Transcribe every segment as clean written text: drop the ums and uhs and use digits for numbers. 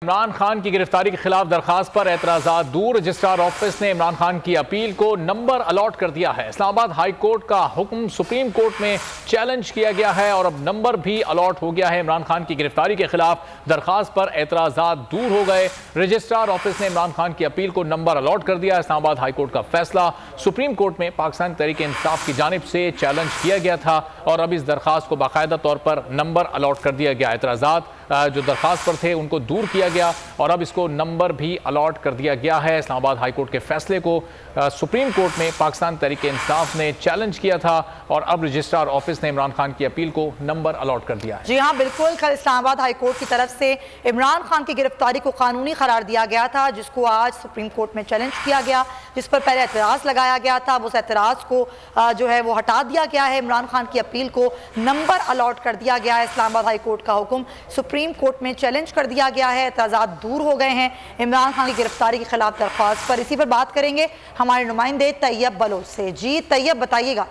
इमरान खान की गिरफ्तारी के खिलाफ दरखास्त पर एतराज़ात दूर। रजिस्ट्रार ऑफिस ने इमरान खान की अपील को नंबर अलॉट कर दिया है। इस्लामाबाद हाई कोर्ट का हुक्म सुप्रीम कोर्ट में चैलेंज किया गया है और अब नंबर भी अलॉट हो गया है। इमरान खान की गिरफ्तारी के खिलाफ दरखास्त पर एतराज़ात दूर हो गए। रजिस्ट्रार ऑफिस ने इमरान खान की अपील को नंबर अलॉट कर दिया। इस्लामाबाद हाई कोर्ट का फैसला सुप्रीम कोर्ट में पाकिस्तान तहरीक इंसाफ की जानिब से चैलेंज किया गया था और अब इस दरखास्त को बाकायदा तौर पर नंबर अलॉट कर दिया गया। एतराज़ात जो दरखास्त पर थे उनको दूर किया गया और अब इसको नंबर भी अलॉट कर दिया गया है। इस्लामाबाद हाई कोर्ट के फैसले को सुप्रीम कोर्ट में पाकिस्तान तहरीक इंसाफ ने चैलेंज किया था और अब रजिस्ट्रार ऑफिस ने इमरान खान की अपील को नंबर अलॉट कर दिया है। जी हाँ, बिल्कुल। कल इस्लामाबाद हाई कोर्ट की तरफ से इमरान खान की गिरफ्तारी को कानूनी करार दिया गया था, जिसको आज सुप्रीम कोर्ट में चैलेंज किया गया, जिस पर पहले एतराज़ लगाया गया था। उस एतराज़ को जो है वो हटा दिया गया है। इमरान खान की अपील को नंबर अलॉट कर दिया गया है। इस्लामाबाद हाई कोर्ट का हुक्म सुप्रीम कोर्ट में चैलेंज कर दिया गया है। एतराज़ात दूर हो गए हैं इमरान खान की गिरफ्तारी के खिलाफ दरख्वास्त पर। इसी पर बात करेंगे हमारे नुमाइंदे तैयब बलोच से। जी तैयब, बताइएगा।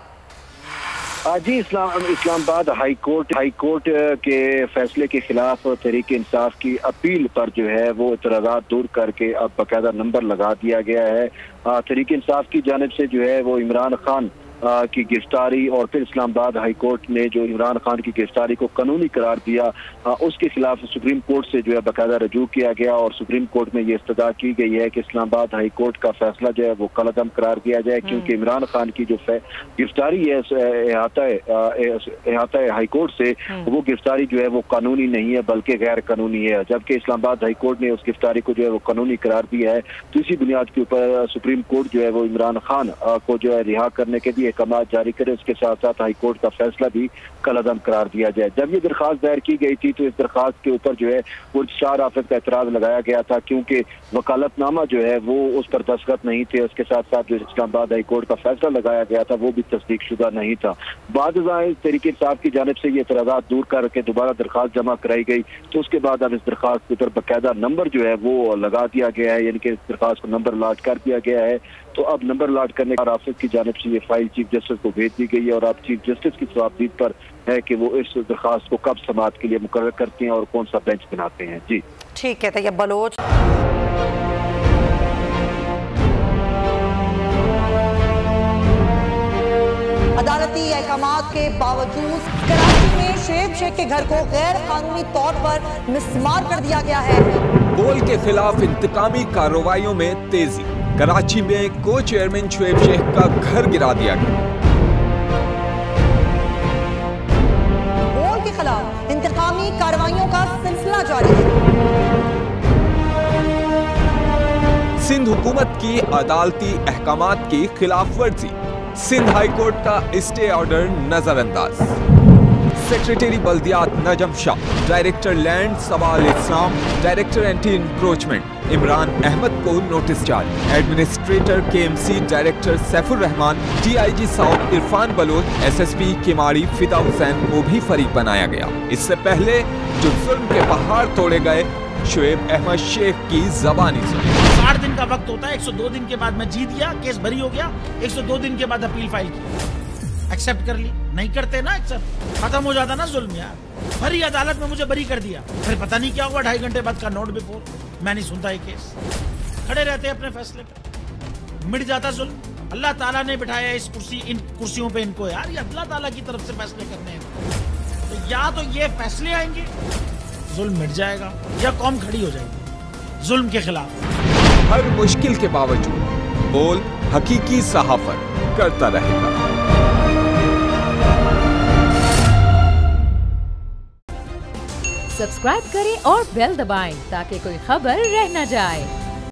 जी, इस्लामाबाद हाई कोर्ट के फैसले के खिलाफ तहरीक इंसाफ की अपील पर जो है वो एतराज़ात दूर करके अब बाकायदा नंबर लगा दिया गया है। तहरीक इंसाफ की जानिब से जो है वो इमरान खान की गिरफ्तारी और फिर इस्लामाबाद हाई कोर्ट ने जो इमरान खान की गिरफ्तारी को कानूनी करार दिया, उसके खिलाफ सुप्रीम कोर्ट से जो है बाकायदा रजू किया गया और सुप्रीम कोर्ट में ये इस्तदा की गई है कि इस्लामाबाद हाई कोर्ट का फैसला जो है वो कलअदम करार दिया जाए, क्योंकि इमरान खान की जो गिरफ्तारी है अहाता हाई कोर्ट से, वो गिरफ्तारी जो है वो कानूनी नहीं है बल्कि गैर कानूनी है। जबकि इस्लामाबाद हाई कोर्ट ने उस गिरफ्तारी को जो है वो कानूनी करार दिया है, तो इसी बुनियाद के ऊपर सुप्रीम कोर्ट जो है वो इमरान खान को जो है रिहा करने के अहकाम जारी करे। उसके साथ साथ हाई कोर्ट का फैसला भी कलअदम करार दिया जाए। जब ये दरखास्त दायर की गई थी तो इस दरखास्त के ऊपर जो है वो रजिस्ट्रार ऑफिस का एतराज लगाया गया था, क्योंकि वकालतनामा जो है वो उस पर दस्तखत नहीं थे। उसके साथ साथ जो इस्लामाबाद हाई कोर्ट का फैसला लगाया गया था वो भी तस्दीक शुदा नहीं था। बाद तहरीक इंसाफ की जानिब से ये एतराज़ात दूर करके दोबारा दरखास्त जमा कराई गई, तो उसके बाद अब इस दरखास्त के ऊपर बाकायदा नंबर जो है वो लगा दिया गया है, यानी कि इस दरखास्त को नंबर अलॉट कर दिया गया है। तो अब नंबर अलॉट करने का ऑफिस की जानिब से ये फाइल चीफ जस्टिस को भेज दी गई है और अब चीफ जस्टिस की जवाबदीद पर है कि वो इस दरखास्त को कब समाअत के लिए मुकर्रर करते हैं और कौन सा बेंच बनाते हैं। जी ठीक है तैयब बलोच। अदालती अहकामात के बावजूद कराची में शुएब शेख के घर को गैर कानूनी तौर पर मिसमार कर दिया गया है। बोल के खिलाफ इंतकामी कार्रवाइयों में तेजी। कराची में को चेयरमैन शुएब शेख का घर गिरा दिया गया। बोल के खिलाफ इंतकामी कार्रवाइयों का सिलसिला जारी है। सिंध हुकूमत की अदालती अहकामात की खिलाफ वर्जी। सिंध हाई कोर्ट का स्टे ऑर्डर नजरअंदाज। सेक्रेटरी बल्दियात Najam Shah, director land Sawal Islam, director anti encroachment Imran Ahmed को नोटिस जारी। Administrator KMC director Saifur Rehman, DIG south Irfan Baloch, SSP Keamari Fida Hussain को भी फरीक बनाया गया। इससे पहले जो जुल्म के पहाड़ तोड़े गए, शुएब अहमद शेख की जबानी सुनी। 60 दिन का वक्त होता है, 102 दिन के बाद मैं जीत गया, केस भरी हो गया, 102 दिन के बाद अपील फाइल की, एक्सेप्ट कर ली। नहीं करते ना एक्सेप्ट, खत्म हो जाता ना जुल्म यार। भरी अदालत में मुझे बरी कर दिया, फिर पता नहीं क्या हुआ 2.5 घंटे बाद का नोट बिफोर। मैं नहीं सुनता ये केस, खड़े रहते अपने फैसले पे, मिट जाता जुल्म। अल्लाह ताला ने बिठाया इस इन कुर्सियों पे इनको यार, ये अल्लाह ताला की तरफ से फैसले करने हैं। तो या तो ये फैसले आएंगे, जुल्म मिट जाएगा, या कौम खड़ी हो जाएगी जुल्म के खिलाफ। हर मुश्किल के बावजूद बोल हकीकी सहाफत करता रहेगा। सब्सक्राइब करें और बेल दबाएं ताकि कोई खबर रह न जाए।